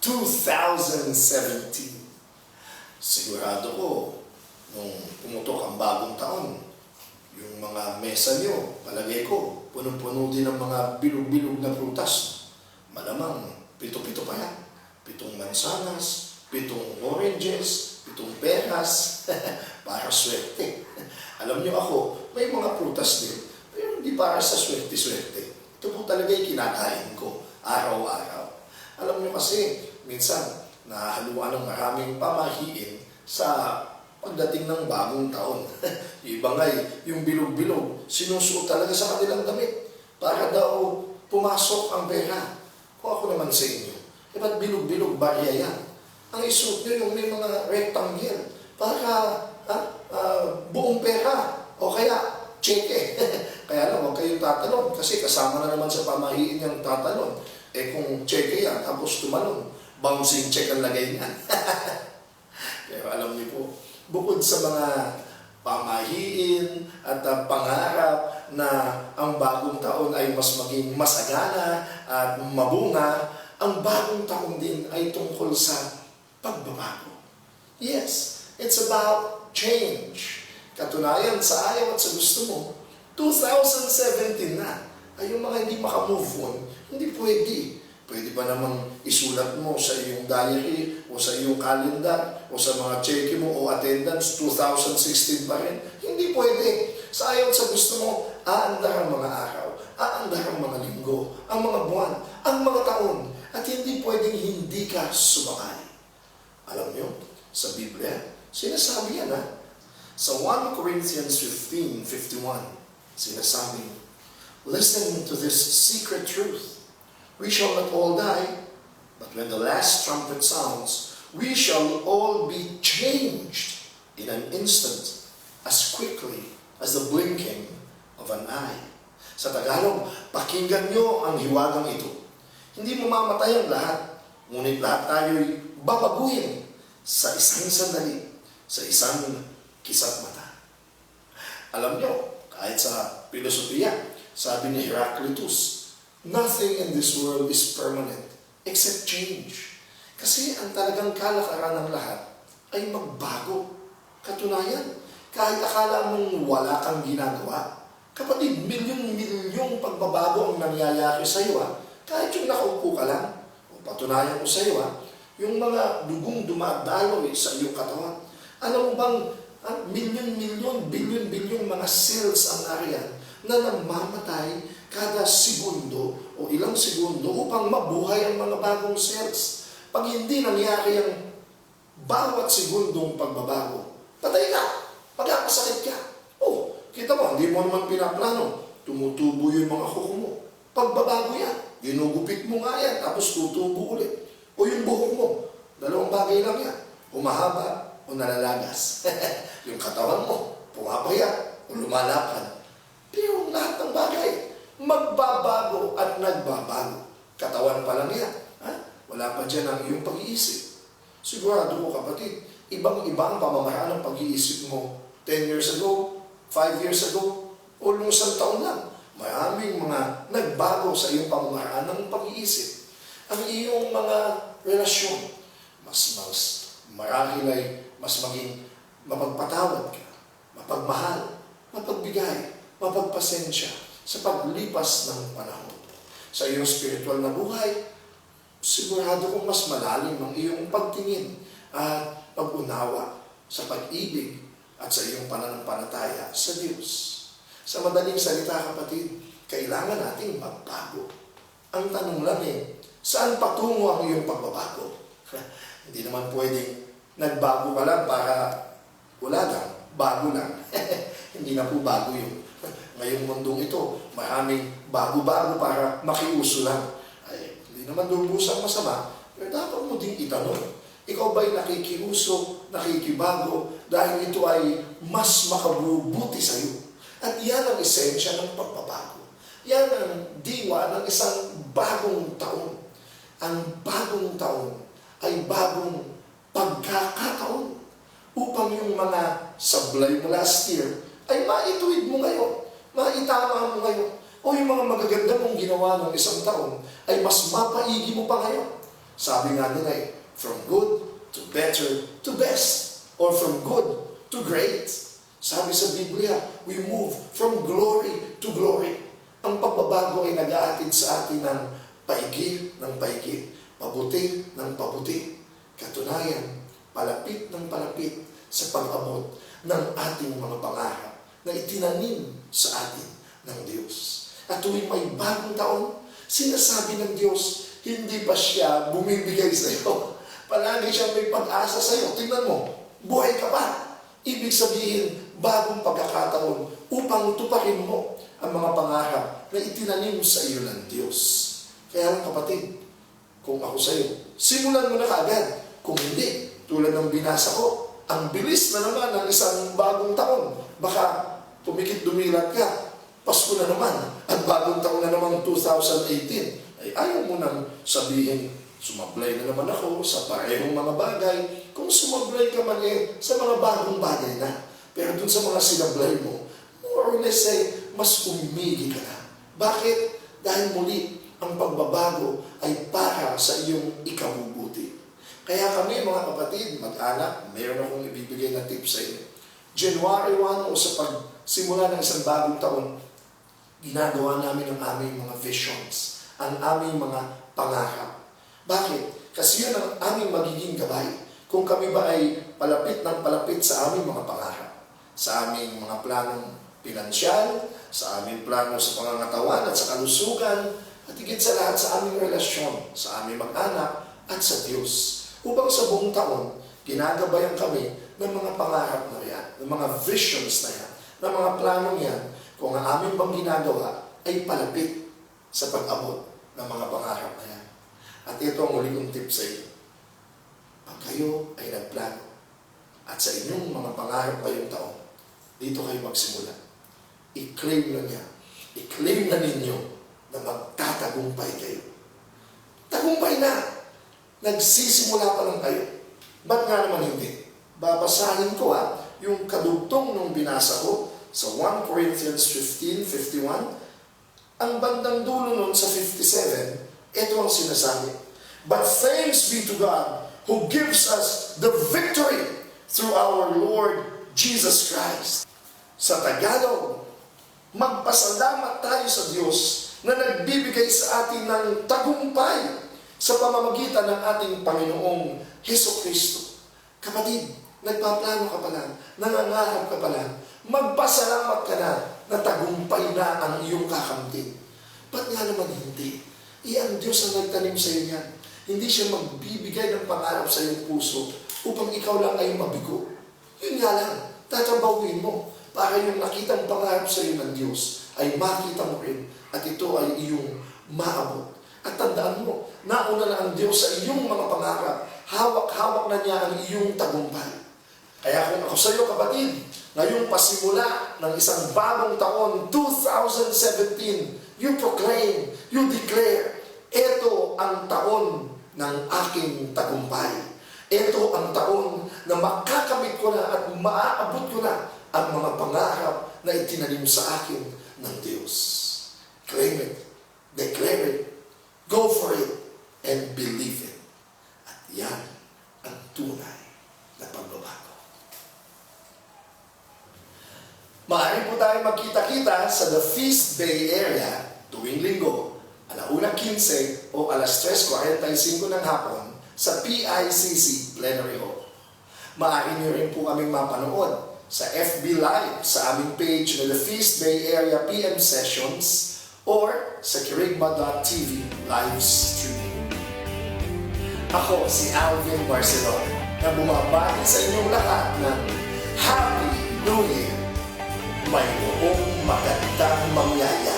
2017. Sigurado ko, nung pumutok ang bagong taon, yung mga mesa nyo, palagay ko, punong-puno din ng mga bilog-bilog na prutas. Malamang, pito-pito pa yan. 7 mansanas, 7 oranges, 7 peras, para swerte. Alam nyo ako, may mga prutas din, pero hindi para sa swerte-swerte. Ito po talaga yung kinakain ko, araw-araw. Alam nyo kasi, minsan, nahaluan ng maraming pamahiin sa pagdating ng bagong taon. Yung iba nga, yung bilog-bilog, sinusuot talaga sa kanilang damit para daw pumasok ang pera. Kung ako naman sa inyo, ba't bilog-bilog barya yan? Ang isuot nyo yung may mga rectangle para buong pera o kaya cheque. Kaya lang, huwag kayong tatalon kasi kasama na naman sa pamahiin yung tatalon. Kung cheque yan, tapos tumalon, bouncing check ang lagay niyan. Pero alam niyo po, bukod sa mga pamahiin at pangarap na ang bagong taon ay mas maging masagana at mabunga, ang bagong taon din ay tungkol sa pagbabago. Yes, it's about change. Katunayan, sa ayaw at sa gusto mo, 2017 na. Ay yung mga hindi makamove on, hindi pwede. Pwede ba namang isulat mo sa iyong diary o sa iyong calendar o sa mga cheque mo o attendance 2016 pa rin? Hindi pwede. Sa ayaw at sa gusto mo, aandar ang mga araw, aandar ang mga linggo, ang mga buwan, ang mga taon, at hindi pwedeng hindi ka sumakay. Alam nyo, sa Biblia, sinasabi yan Sa 1 Corinthians 15:51, sinasabi, listen to this secret truth. We shall not all die, but when the last trumpet sounds, we shall all be changed in an instant, as quickly as the blinking of an eye. Sa Tagalog, pakinggan nyo ang hiwagang ito. Hindi mamamatay ang lahat, ngunit lahat tayo'y babaguhin sa isang sandali, sa isang kisat mata. Alam nyo, kahit sa filosofiya, sabi ni Heraclitus, nothing in this world is permanent except change. Kasi ang talagang kalakaran ng lahat ay magbago. Katunayan, kahit akala mong wala kang ginagawa, kapatid, milyon-milyong pagbabago ang nangyayari sa iyo. Kahit yung nakaupo ka lang, o patunayan ko sa iyo, yung mga dugong dumadaloy sa iyong katawan. Alam mo bang, milyon-milyon, bilyon-bilyong mga cells ang nariyan na namamatay kada segundo o ilang segundo upang mabuhay ang mga bagong cells. Pag hindi nangyari ang bawat segundong pagbabago, patay ka, magkakasakit ka. Kita mo, hindi mo naman pinaplano, tumutubo yung mga kuko mo. Pagbabago yan, ginugupit mo nga yan, tapos tutubo ulit. O yung buhok mo, 2 bagay lang yan, humahaba o nalalagas. Yung katawan mo, pumapayat o lumalakad. Pero lahat ng bagay, magbabago at nagbabago. Katawan pa lang yan. Wala pa dyan ang iyong pag-iisip. Sigurado ko kapatid, ibang-iba ang pamamaraan ng pag-iisip mo 10 years ago, 5 years ago, o nung 1 taon lang. Maraming mga nagbago sa iyong pamamaraan ng pag-iisip. Ang iyong mga relasyon, mas marahil ay mas maging mapagpatawad ka, mapagmahal, mapagbigay, mapagpasensya sa paglipas ng panahon. Sa iyong spiritual na buhay, sigurado kong mas malalim ang iyong pagtingin at pag-unawa sa pag-ibig at sa iyong pananampalataya sa Diyos. Sa madaling salita, kapatid, kailangan nating magbago. Ang tanong lang saan patungo ang iyong pagbabago? Hindi naman pwedeng nagbago ka lang para wala lang, bago lang. Hindi na po bago yun. Ngayong mundong ito, maraming bago-bago para makiuso lang. Ay, hindi naman lubusang masama, pero dapat mo din itanong. Ikaw ba'y nakikiuso, nakikibago, dahil ito ay mas makabubuti sa iyo? At yan ang esensya ng pagbabago. Yan ang diwa ng isang bagong taon. Ang bagong taon ay bagong pagkakataon upang yung mga sablay mo last year ay maituwid mo ngayon, maitama mo ngayon, o yung mga magaganda mong ginawa ng isang taon ay mas mapaigi mo pa ngayon. Sabi nga nila from good to better to best, or from good to great. Sabi sa Biblia, we move from glory to glory. Ang pagbabago ay nag-aatid sa atin ng paigi, pabuti ng pabuti. Katunayan, palapit ng palapit sa pag-abot ng ating mga pangarap na itinanim sa atin ng Diyos. At tuwing may bagong taon, sinasabi ng Diyos, hindi pa siya bumibigay sa iyo. Palagi siyang may pag-asa sa iyo. Tingnan mo, buhay ka pa. Ibig sabihin, bagong pagkakataon upang tuparin mo ang mga pangarap na itinanim sa iyo ng Diyos. Kaya lang kapatid, kung ako sa iyo, simulan mo na kaagad. Kung hindi, tulad ng binasa ko, ang bilis na naman ng isang bagong taon. Baka tumikit-dumilat ka, Pasko na naman, at bagong taon na naman 2018. Ay ayaw mo nang sabihin, sumablay na naman ako sa parehong mga bagay. Kung sumablay ka man sa mga bagong bagay na. Pero dun sa mga sinablay mo, more or less mas umigi ka na. Bakit? Dahil muli, ang pagbabago ay para sa iyong ikabubuti. Kaya kami mga kapatid, mag-anak, mayroon akong ibibigay na tips sa inyo. January 1 o sa pagsimula ng isang bagong taon, ginagawa namin ang aming mga visions, ang aming mga pangarap. Bakit? Kasi yun ang aming magiging gabay. Kung kami ba ay palapit ng palapit sa aming mga pangarap, sa aming mga planong pinansyal, sa aming plano sa pangangatawan at sa kalusugan, at higit sa lahat sa aming relasyon, sa aming mag-anak at sa Diyos. Upang sa buong taon, ginagabayan kami ng mga pangarap na yan, ng mga visions na yan, ng mga planong yan, kung ang aming bang ginagawa ay palapit sa pag-abot ng mga pangarap na yan. At ito ang uli kong tip sa inyo. Pag kayo ay nagplano at sa inyong mga pangarap ngayong taon, dito kayo magsimula. I-claim na niya. I-claim na ninyo na magtatagumpay kayo. Tagumpay na! Nagsisimula pa lang kayo. Ba't nga naman hindi? Babasahin ko yung kadugtong nung binasa ko sa 1 Corinthians 15:51. Ang bandang dulo nun sa 57, ito ang sinasabi. But thanks be to God who gives us the victory through our Lord Jesus Christ. Sa Tagalog, magpasalamat tayo sa Diyos na nagbibigay sa atin ng tagumpay sa pamamagitan ng ating Panginoong Hesukristo. Kapatid, nagpaplano ka pa lang, nangangarap ka pa lang, magpasalamat ka na tagumpay na ang iyong kakamtin. Ba't nga naman hindi? Ang Diyos ang nagtanim sa iyo yan. Hindi siya magbibigay ng pangarap sa iyong puso upang ikaw lang ay mabigo. Yun nga lang, tatabawin mo para yung nakitang pangarap sa iyo ng Diyos ay makita mo rin at ito ay iyong maabot. At tandaan mo, nauna na ang Diyos sa iyong mga pangarap. Hawak-hawak na niya ang iyong tagumpay. Kaya kung ako sa iyo, kapatid, ngayong pasimula ng isang bagong taon, 2017, you proclaim, you declare, ito ang taon ng aking tagumpay. Ito ang taon na makakamit ko na at maaabot ko na ang mga pangarap na itinanim sa akin ng Diyos. Claim it, declare it, go for it, and believe it. At yan ang tunay na pagbabago. Maaari po tayo magkita-kita sa The Feast Bay area tuwing linggo, 1:15 o 3:45 ng hapon sa PICC Plenary Hall. Maaari niyo rin po kaming mapanood sa FB Live sa aming page na The Feast Bay Area PM Sessions or sa Kirigma.tv live streaming. Ako si Alvin Barcelona na bumabati sa inyong lahat ng Happy New Year! May buong magandang mangyayari.